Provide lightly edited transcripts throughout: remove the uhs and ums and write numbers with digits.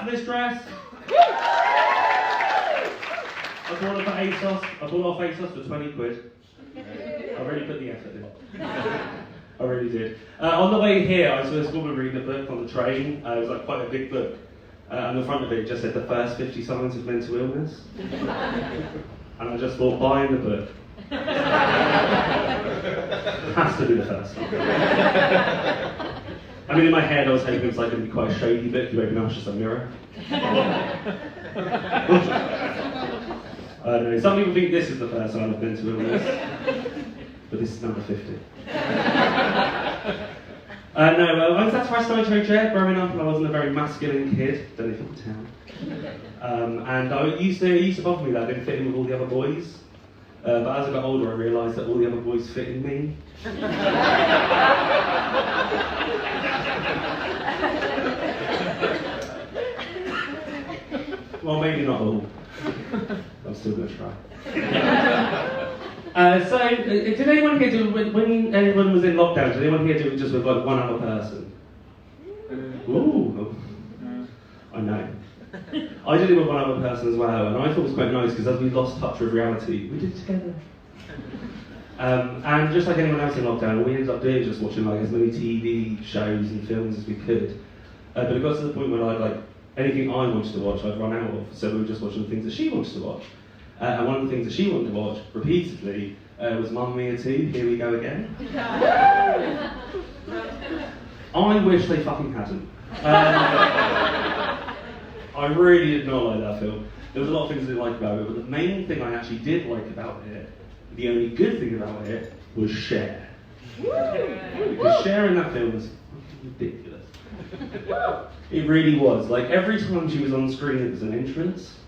clap for this dress. I bought it for ASOS. I bought it off ASOS for 20 quid. I really put the effort in. I really did. On the way here, I saw this woman reading a book on the train. It was like quite a big book. And the front of it just said the first 50 signs of mental illness. And I just thought, buying the book. Has to be the first one. I mean, in my head, I was hoping it was like going to be quite a shady book. You open up, it's just a mirror. I don't know. Some people think this is the first sign of mental illness, but this is number 50. I was Sassafras Nitro chair growing up, and I wasn't a very masculine kid. Don't know if you can tell. And it used to bother me that I didn't fit in with all the other boys. But as I got older, I realised that all the other boys fit in me. Well, maybe not all. I'm still going to try. So, did anyone here do, when anyone was in lockdown, did anyone here do it just with like one other person? Ooh. I know. I did it with one other person as well, and I thought it was quite nice because as we lost touch with reality, we did it together. And just like anyone else in lockdown, all we ended up doing was just watching like as many TV shows and films as we could. But it got to the point where anything I wanted to watch, I'd run out of. So we were just watching the things that she wanted to watch. And one of the things that she wanted to watch repeatedly was Mamma Mia 2, Here We Go Again. I wish they fucking hadn't. I really did not like that film. There was a lot of things I didn't like about it, but the main thing I actually did like about it, the only good thing about it, was Cher. Because Cher in that film was fucking ridiculous. It really was. Like, every time she was on screen, it was an entrance.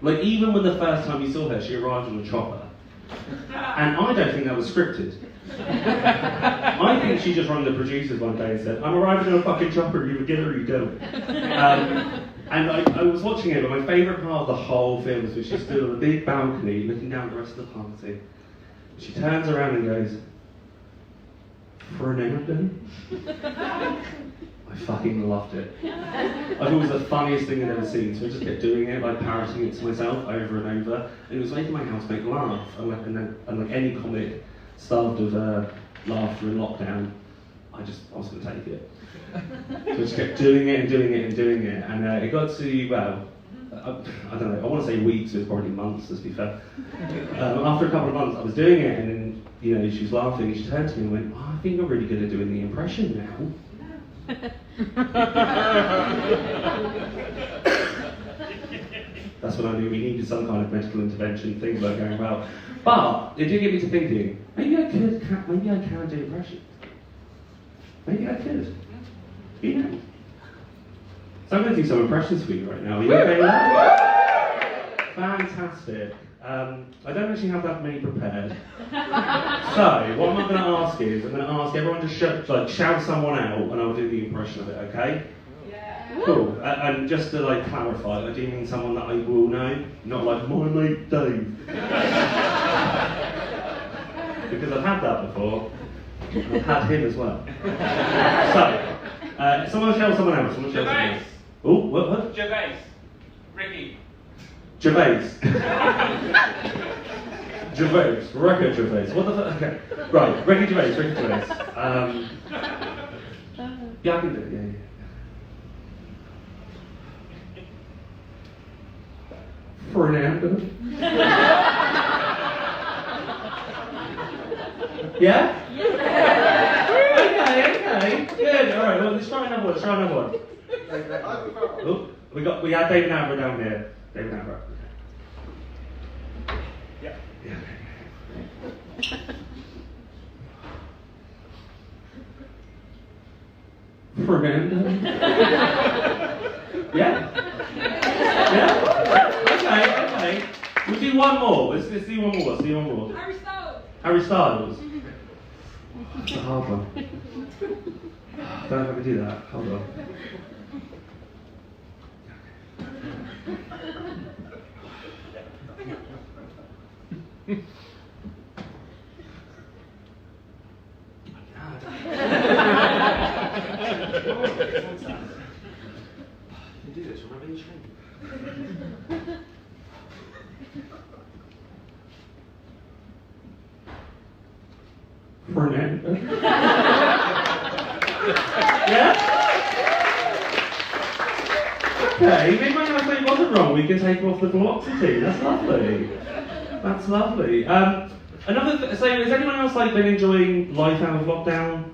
Like, even when the first time you saw her, she arrived on a chopper. And I don't think that was scripted. I think she just rang the producers one day and said, I'm arriving on a fucking chopper, you get her, you go. And I was watching it, but my favourite part of the whole film was when she stood on a big balcony looking down at the rest of the party. She turns around and goes, Fernando? I fucking loved it. I thought it was the funniest thing I'd ever seen, so I just kept doing it, like parroting it to myself over and over, and it was making my housemate laugh. And like any comic starved of laughter in lockdown, I was going to take it. So I just kept doing it and doing it and doing it, and it got to, well, I don't know, I want to say weeks, it was probably months, let's be fair. After a couple of months, I was doing it, and then, she was laughing, and she turned to me and went, I think I'm really good at doing the impression now. That's when I knew we needed some kind of medical intervention, things weren't going well. But it did get me to thinking, maybe I can do impressions. Maybe I could. You know. So I'm going to do some impressions for you right now. Are you okay with that? Fantastic. I don't actually have that many prepared. So, what I'm going to ask is, I'm going to ask everyone to shout someone out, and I'll do the impression of it, okay? Yeah. Cool. And just to clarify, I do mean someone that I will know, not like my mate Dave. Because I've had that before. I've had him as well. So, someone shout someone else. Someone shout someone else. Oh, what? Gervais. Ricky. Gervais. Gervais. Ricky Gervais. What the fuck? Okay. Right. Ricky Gervais. Yeah, I can do it. Yeah. Fernando. Yeah? Okay. Good. All right. Well, let's try another one. Oh, we had David Attenborough down there. David Attenborough. Yeah. Fernando. Yeah. Okay. We'll do one more. Let's do one more. Harry Styles. That's a hard one. I don't know if I can do that. Hold on. You do this, remember? I've been changed. For an end. Yeah? Okay, maybe I say it wasn't wrong. We can take off the velocity. That's lovely. That's lovely. So has anyone else been enjoying life out of lockdown?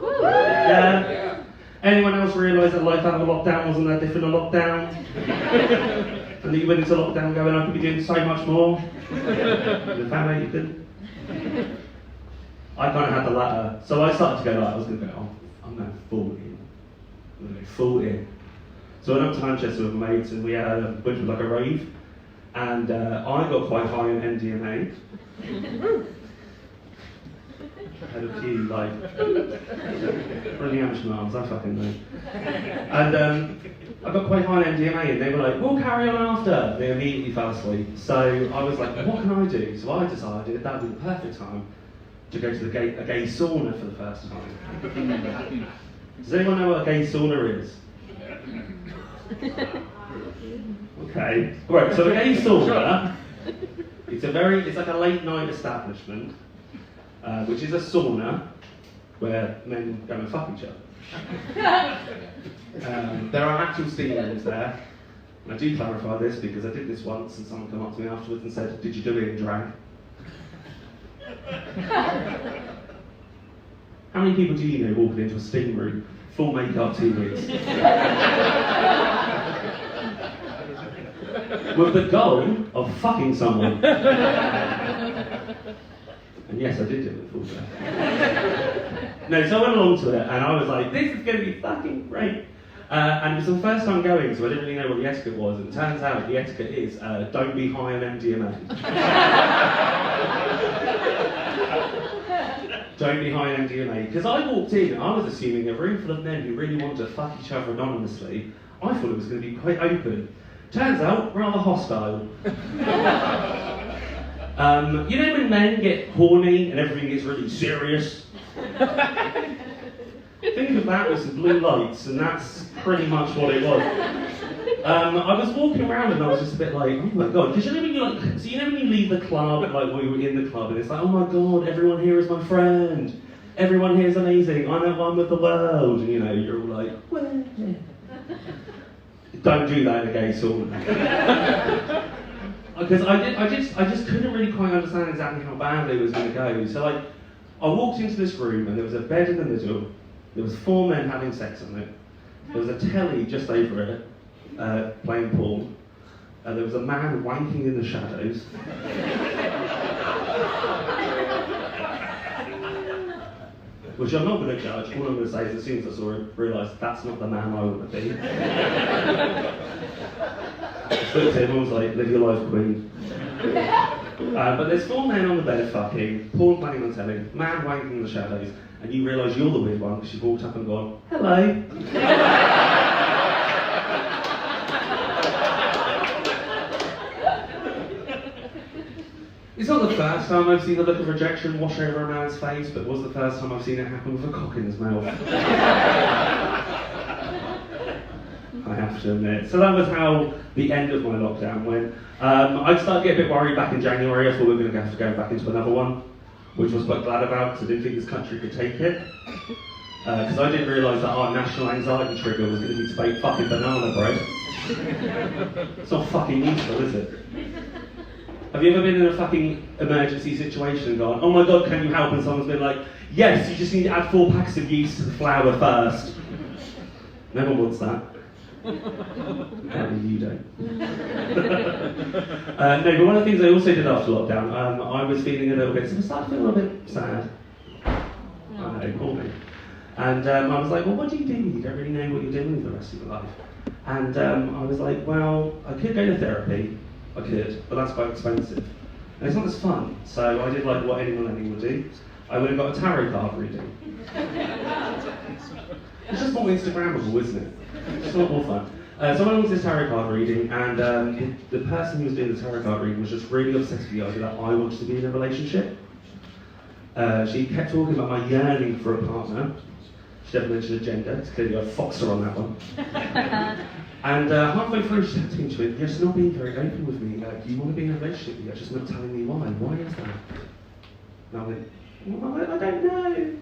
Yeah. Anyone else realise that life out of lockdown wasn't that different to lockdown? And that you went into lockdown going, I could be doing so much more? You found out you couldn't? I kind of had the latter. So I started to go I was going to go, I'm going full in. I'm going to go full in. So I went up to Manchester with my mates and we had a bunch of a rave. And I got quite high on MDMA. Had a few from the Amersham arms, I fucking know. And I got quite high on MDMA and they were like, we'll carry on after. They immediately fell asleep. So I was like, what can I do? So I decided that would be the perfect time to go to a gay sauna for the first time. Does anyone know what a gay sauna is? Okay, right, so a gay sauna, it's like a late night establishment, which is a sauna where men go and fuck each other. There are actual steam rooms there. And I do clarify this because I did this once and someone came up to me afterwards and said, did you do it in drag? How many people do you know walking into a steam room, full makeup, 2 weeks? With the goal of fucking someone. And yes, I did do it full drag. No, so I went along to it and I was like, this is going to be fucking great. And it was the first time going, so I didn't really know what the etiquette was. And it turns out the etiquette is, don't be high on MDMA. Don't be high on MDMA. Because I walked in and I was assuming a room full of men who really wanted to fuck each other anonymously. I thought it was going to be quite open. Turns out, rather hostile. You know when men get horny and everything gets really serious? Think of that with some blue lights, and that's pretty much what it was. I was walking around and I was just a bit like, oh my god, because you know when when you leave the club, like we were in the club, and it's like, oh my god, everyone here is my friend. Everyone here is amazing. I know one with the world. And you're all like, well. Don't do that in a gay sauna. Because I just couldn't really quite understand exactly how bad it was going to go. So I walked into this room and there was a bed in the middle. There was 4 men having sex on it. There was a telly just over it, playing porn. There was a man wanking in the shadows. Which I'm not going to judge. All I'm going to say is as soon as I saw it, realised that's not the man I want to be. I spoke to him and was like, live your life, queen. But there's 4 men on the bed fucking, porn playing on telly, man wanking in the shadows, and you realise you're the weird one because you've walked up and gone, hello. It's not the first time I've seen the look of rejection wash over a man's face, but it was the first time I've seen it happen with a cock in his mouth. I have to admit. So that was how the end of my lockdown went. I started getting a bit worried back in January. I thought we were going to have to go back into another one, which I was quite glad about because I didn't think this country could take it. Because I didn't realise that our national anxiety trigger was going to be to bake fucking banana bread. It's not fucking useful, is it? Have you ever been in a fucking emergency situation and gone, oh my god, can you help? And someone's been like, yes, you just need to add 4 packs of yeast to the flour first. No one wants that. Apparently you don't. No, but one of the things I also did after lockdown, I was feeling a little bit, so I started feeling a little bit sad. I know, poor me. And I was like, well, what do? You don't really know what you're doing for the rest of your life. And I was like, well, I could go to therapy. I could, but that's quite expensive. And it's not as fun, so I did like what anyone would do. I would have got a tarot card reading. It's just more Instagrammable, isn't it? It's a lot more fun. So I went to this tarot card reading, and the person who was doing the tarot card reading was just really obsessed with the idea that I wanted to be in a relationship. She kept talking about my yearning for a partner. She never mentioned a gender, it's clearly I foxed her on that one. And halfway through, she said to me, "You're just not being very open with me. Do you want to be in a relationship? You're just not telling me why. Why is that?" And I went, "Well, I don't know."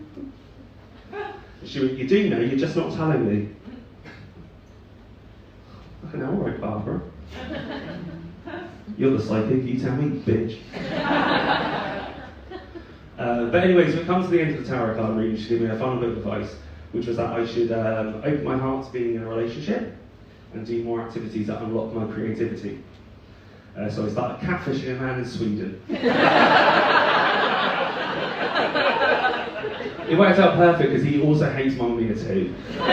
And she went, "You do know, you're just not telling me." I know, all right, Barbara. You're the psychic, you tell me, bitch. But anyway, so it comes to the end of the tarot card reading, she gave me a final bit of advice, which was that I should open my heart to being in a relationship and do more activities that unlock my creativity. So I started catfishing a man in Sweden. It worked out perfect because he also hates Mamma Mia too. I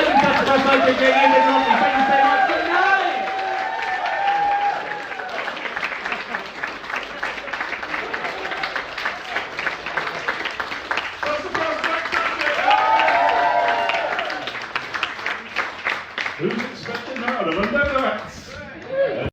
think that's the best I can get in and lovely. Thank you so much. Good night. Who's expecting that?